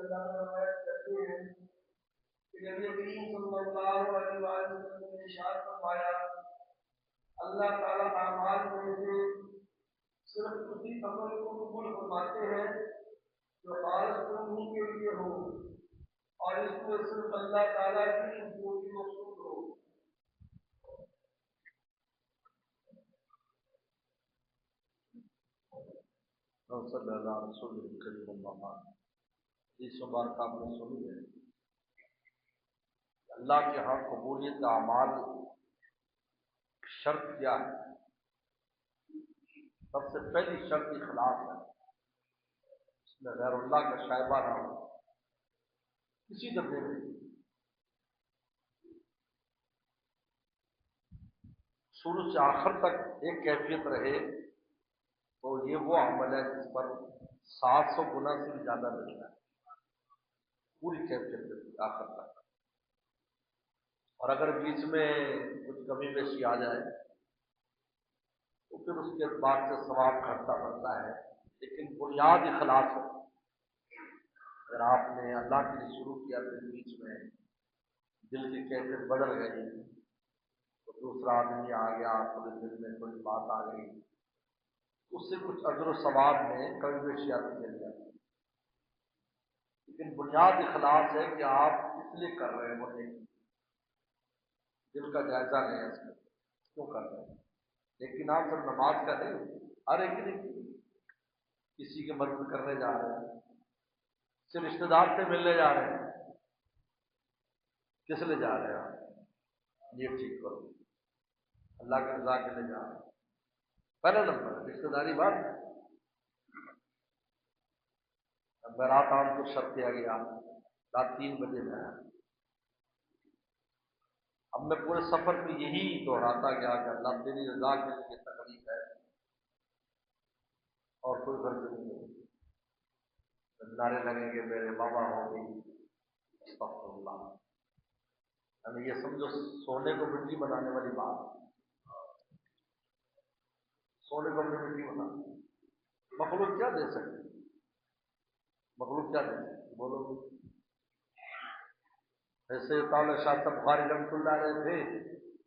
روایت کرتے ہیں کہ نبی کریم صلی اللہ علیہ وسلم نے ارشاد فرمایا اللہ تعالیٰ اعمال میں سے صرف اسی عمل کو قبول فرماتے ہیں جو خالص انہی کے لیے ہو اور اس میں صرف اللہ تعالیٰ کی خوبی مقصود ہو۔ صلی اللہ رسول کریم اللہ اس مبارک آپ نے سنی ہے اللہ کے ہاں قبولیت اعمال شرط کیا ہے؟ سب سے پہلی شرط اخلاص ہے، اس میں غیر اللہ کا شائبہ نہ ہو کسی درجے میں، شروع سے آخر تک ایک کیفیت رہے تو یہ وہ عمل ہے جس پر 700 گنا سے بھی زیادہ ملتا ہے، پوری کیفیت رہتی آخر تک۔ اور اگر بیچ میں کچھ کمی بیشی آ جائے تو پھر اس کے بعد سے ثواب گھٹتا بڑھتا ہے، لیکن بنیاد اخلاص ہے۔ اگر آپ نے اللہ کے لیے شروع کیا پھر بیچ میں دل کی کیفیت بدل گئی تو دوسرا آدمی آ گیا، پورے دل میں کوئی بات آ گئی، اس سے کچھ اجر و ثواب میں کمی بیشی آتی چلی جاتی ہے، لیکن بنیاد اخلاص ہے کہ آپ اس لیے کر رہے ہیں، وہ نہیں دل کا جائزہ لیں اس میں کیوں کر رہے ہیں۔ لیکن آپ صرف نماز کا نہیں، ہر ایک نہیں کسی کی مدد کرنے جا رہے ہیں، صرف رشتے دار سے ملنے جا رہے ہیں، کس لیے جا رہے ہیں آپ یہ ٹھیک کرو، اللہ کی رضا کے لیے جا رہے ہیں۔ پہلا نمبر رشتے داری بات ہے۔ اب میں رات آن کو شب کیا گیا، رات 3 بجے میں آیا، اب میں پورے سفر میں یہی دہراتا گیا کہ اللہ تیری رضا کے لیے یہ تکلیف ہے اور کوئی غرض نہیں ہے۔ نعرے لگیں گے میرے بابا ہو گئی، استغفر اللہ، یعنی یہ سمجھو سونے کو مٹی بنانے والی بات، سونے کو اپنی مٹی بنا، مخلوق کیا دے سکتی، مخلوق کیا دے سکتی بولو۔ ایسے تعالی شاہ صاحب بخاری رحمۃ اللہ علیہ تھے،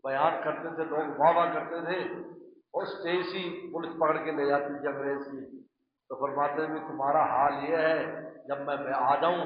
بیان کرتے تھے، لوگ واہ واہ کرتے تھے، اور اسٹیج ہی پولیس پکڑ کے لے جاتی تھی انگریز کی، تو فرماتے بھی تمہارا حال یہ ہے جب میں آ جاؤں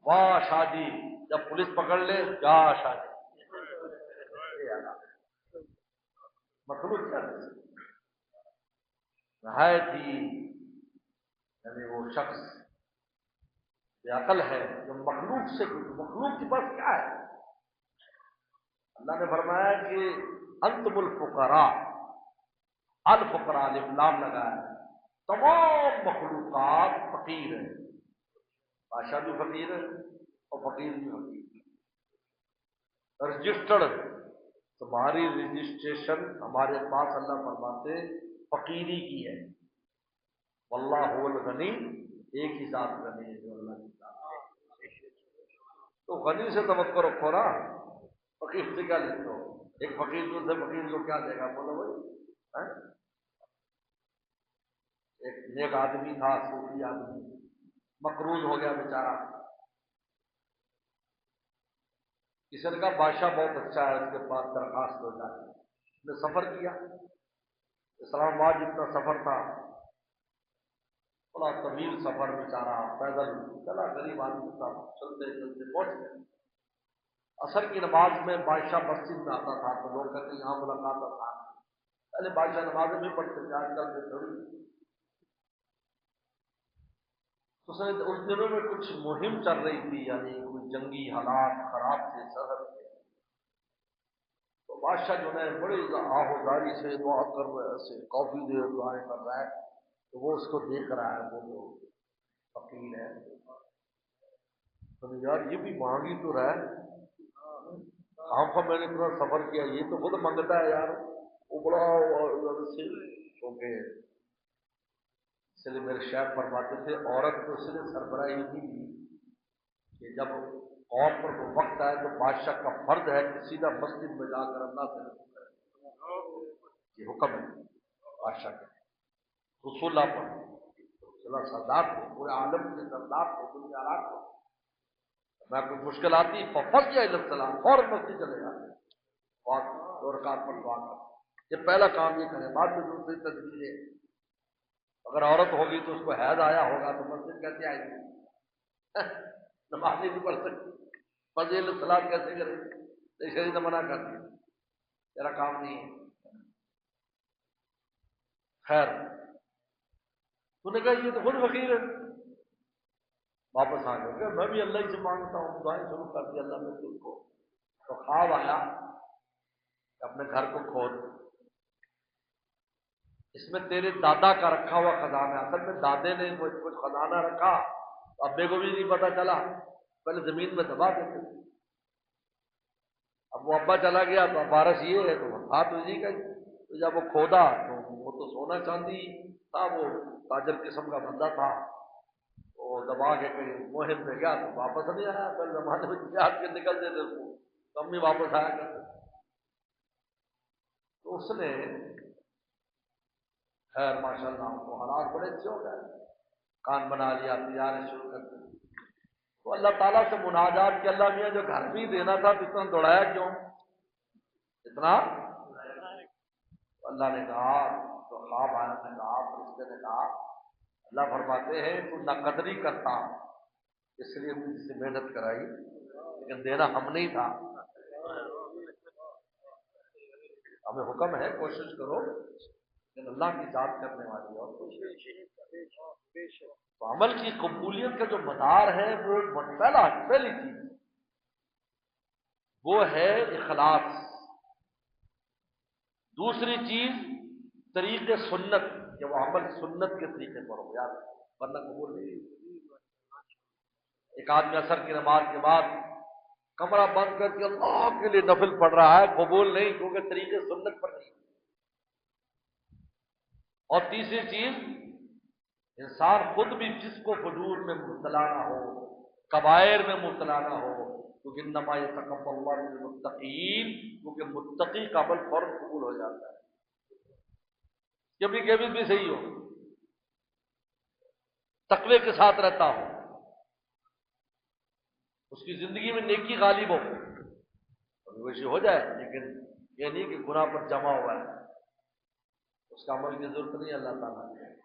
واہ شادی، جب پولیس پکڑ لے جا شادی۔ مخلوق کیا دے سکتی، نہایت ہی یعنی وہ شخص بے عقل ہے جو مخلوق سے، مخلوق کے پاس کیا ہے۔ اللہ نے فرمایا کہ انتم الفقراء، الفقراء الف لام لگایا ہے، تمام مخلوقات فقیر ہیں، بادشاہ بھی فقیر ہے اور فقیر بھی فقیر ہے۔ رجسٹرڈ تمہاری رجسٹریشن ہمارے پاس اللہ فرماتے فقیری کی ہے، واللہ هو الغنی، ایک ہی ذات غنی ہے جو اللہ کی ذات ہے۔ تو غنی سے توقع رکھو نا، فقیر سے کیا لیتے ہو؟ ایک فقیر دوسرے فقیر کو کیا دے گا بولو بھائی؟ ایک نیک آدمی تھا، صوفی آدمی، مقروض ہو گیا بیچارہ، کسی نے کہا بادشاہ بہت اچھا ہے، اس کے پاس درخواست ہو جائے، اس نے سفر کیا، اسلام آباد جتنا سفر تھا، بڑا طویل سفر، بیچارہ پیدل چلا، غریب آدمی تھا، چلتے چلتے پہنچ گئے۔ عصر کی نماز میں بادشاہ مسجد میں آتا تھا تو لوگ کہتے ہیں یہاں ملاقات آسان ہے، پہلے بادشاہ نمازیں بھی پڑھتے تھے، آج کل سے تھوڑی۔ اس دنوں میں کچھ مہم چل رہی تھی، یعنی کوئی جنگی حالات خراب تھے سرحد پہ، تو بادشاہ جو ہے بڑی آہوزاری سے دعا کر رہے ایسے کافی دیر دعائیں کر رہا ہے، تو وہ اس کو دیکھ رہا ہے، وہ جو فقیر ہے، تو یار یہ بھی مانگ ہی تو رہا ہے، کام کا میں نے اتنا سفر کیا، یہ تو خود منگتا ہے یار، وہ بڑا سے کیونکہ اس لیے میرے شاعر فرماتے تھے عورت کو اس لیے سربراہی نہیں دی کہ جب قوم پر وہ وقت آئے تو بادشاہ کا فرض ہے کہ سیدھا مسجد میں جا کر اللہ سے رجوع کرے، یہ حکم ہے بادشاہ کا، رسول اللہ پر، رسول اللہ سردار تھے، پورے عالم کے سردار تھے، دنیا رات کو میں کوئی مشکل آتی ففض یا السلام فوراً مسجد چلے جاتے، 2 رکعت پر دعا کر، یہ پہلا کام یہ کرے، بعد میں دوسری تدبیریں۔ اگر عورت ہوگی تو اس کو حیض آیا ہوگا تو مسجد کیسے آئے گی؟ نماز نہیں پڑھ سکتی، فضیل السلام کیسے کرے؟ شریعت نے منع کر دیا، تیرا کام نہیں ہے۔ خیر، تو نے کہا یہ تو خود فقیر ہے، واپس آ گئے، میں بھی اللہ ہی سے مانگتا ہوں، دعائیں شروع کر دی اللہ میں تم کو۔ تو خواب آیا کہ اپنے گھر کو کھود، اس میں تیرے دادا کا رکھا ہوا خزانہ ہے۔ اصل میں دادے نے کچھ خزانہ رکھا، ابے کو بھی نہیں پتا چلا، پہلے زمین میں دبا دیتے تھے۔ اب وہ ابا چلا گیا تو اب وارث یہ ہے تو ہاتھ اسی کا، تو جب وہ کھودا تو وہ تو سونا چاندی تھا، وہ تاجر قسم کا بندہ تھا، وہ دبا کے کہیں مہم پہ گیا تو واپس نہیں آیا۔ پہلے زمانے میں جہاد کے نکل دیتے اس کو، کم ہی واپس آیا کرتے۔ تو اس نے خیر ماشاء اللہ کو حالات بڑے اچھے ہو گئے، کان بنا لیا، تجارت شروع کر دی۔ تو اللہ تعالیٰ سے مناجات کہ اللہ میاں جو گھر بھی دینا تھا تو اتنا دوڑایا کیوں؟ اتنا اللہ نے کہا، تو خواب آنے نے کہا، فرشتے نے کہا، اللہ فرماتے ہیں تو نہ قدری کرتا اس لیے مجھ سے محنت کرائی، لیکن دینا ہم نہیں تھا، ہمیں حکم ہے کوشش کرو، لیکن اللہ کی ذات کرنے والی اور کوشش۔ تو عمل کی قبولیت کا جو مدار ہے وہ پہلی چیز وہ ہے اخلاص۔ دوسری چیز طریق سنت، کہ وہ عمل سنت کے طریقے پر ہو، یار ورنہ قبول نہیں۔ ایک آدمی عصر کی نماز کے بعد کمرہ بند کر کے اللہ کے لیے نفل پڑھ رہا ہے، قبول نہیں، کیونکہ طریقے سنت پر نہیں۔ اور تیسری چیز، انسان خود بھی فسق و فجور میں مبتلا نہ ہو، کبائر میں مبتلا نہ ہو، کیونکہ انما یتقبل اللہ من المتقین، کیونکہ متقی کا عمل فوراً قبول ہو جاتا ہے، کبھی کبھی بھی صحیح ہو، تقوی کے ساتھ رہتا ہو، اس کی زندگی میں نیکی غالب ہو، کبھی ویسے ہو جائے، لیکن یہ نہیں کہ گناہ پر جمع ہوا ہے، اس کا عمل کی ضرورت نہیں اللہ تعالیٰ نے۔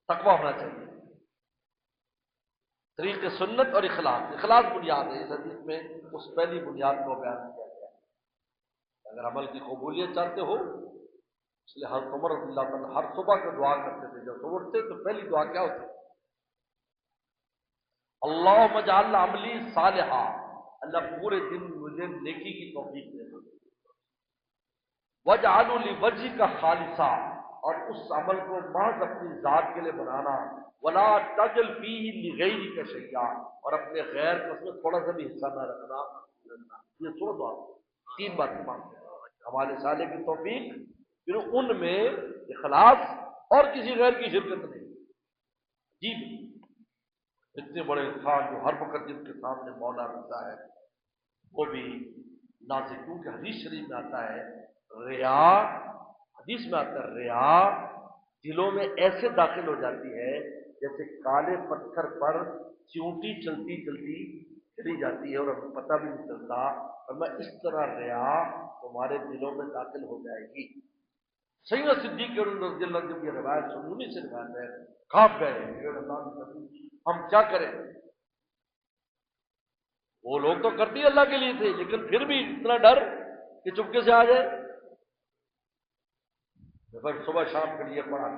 تقویٰ ہونا چاہیے، طریق سنت اور اخلاص۔ اخلاص بنیاد ہے، اس حدیث میں اس پہلی بنیاد کو بیان کیا گیا ہے۔ اگر عمل کی قبولیت چاہتے ہو، اس لیے حضرت عمر رضی اللہ عنہ ہر صبح کو دعا کرتے تھے، جب صبح اٹھتے تو پہلی دعا کیا ہوتی؟ اللہم اجعل عملی صالحا، اللہ پورے دن مجھے نیکی کی توفیق دے دو، وجعل لوجہک خالصا، اور اس عمل کو محض اپنی ذات کے لیے بنانا، ولا تجل فیہ لغیرک شیئا، اور اپنے غیر کو اس میں تھوڑا سا بھی حصہ نہ رکھنا۔ یہ سو دعا، 3 باتیں مانگتے ہیں، ہمارے صالح کی توفیق، پھر ان میں اخلاص اور کسی غیر کی شرکت نہیں۔ جی اتنے بڑے انسان جو ہر وقت جن کے سامنے مولا رہتا ہے، وہ بھی نازک، کیونکہ حدیث شریف میں آتا ہے ریا، حدیث میں آتا ہے ریا دلوں میں ایسے داخل ہو جاتی ہے جیسے کالے پتھر پر چیونٹی چلتی چلتی چلی جاتی ہے اور ہمیں پتہ بھی نہیں چلتا، اور میں اس طرح ریا تمہارے دلوں میں داخل ہو جائے گی۔ سیدنا صدیق رضی اللہ عنہ کی روایت سنونی سے روایت ہے، کھاپ گئے ہم کیا کریں؟ وہ لوگ تو کرتی اللہ کے لیے تھے، لیکن پھر بھی اتنا ڈر کہ چپکے سے آ جائے، پھر صبح شام کے لیے پڑھا۔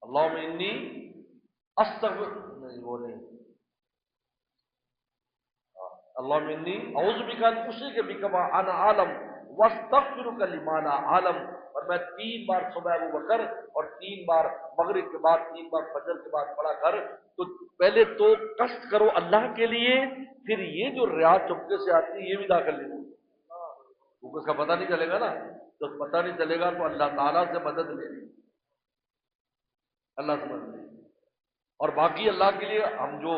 اللہم انی استغفر، نہیں وہ نہیں، اللہم انی اعوذ بک ان اشرک بک وانا اعلم واستغفرک لما لا اعلم، اور میں 3 بار صبح ابو بکر اور 3 بار مغرب کے بعد 3 بار فجر کے بعد پڑھا کر، تو پہلے تو قصد کرو اللہ کے لیے، پھر یہ جو ریا چپکے سے آتی ہے یہ بھی داخل نہیں ہوگی، کیونکہ اس کا پتہ نہیں چلے گا نا، تو پتہ نہیں چلے گا تو اللہ تعالیٰ سے مدد لے لیں، اللہ سے مدد لے، اور باقی اللہ کے لیے ہم جو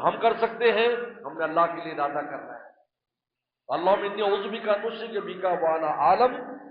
ہم کر سکتے ہیں ہم نے اللہ کے لیے ارادہ کرنا ہے۔ اللہم انی اعوذ بک ان اشرک بک وانا اعلم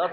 10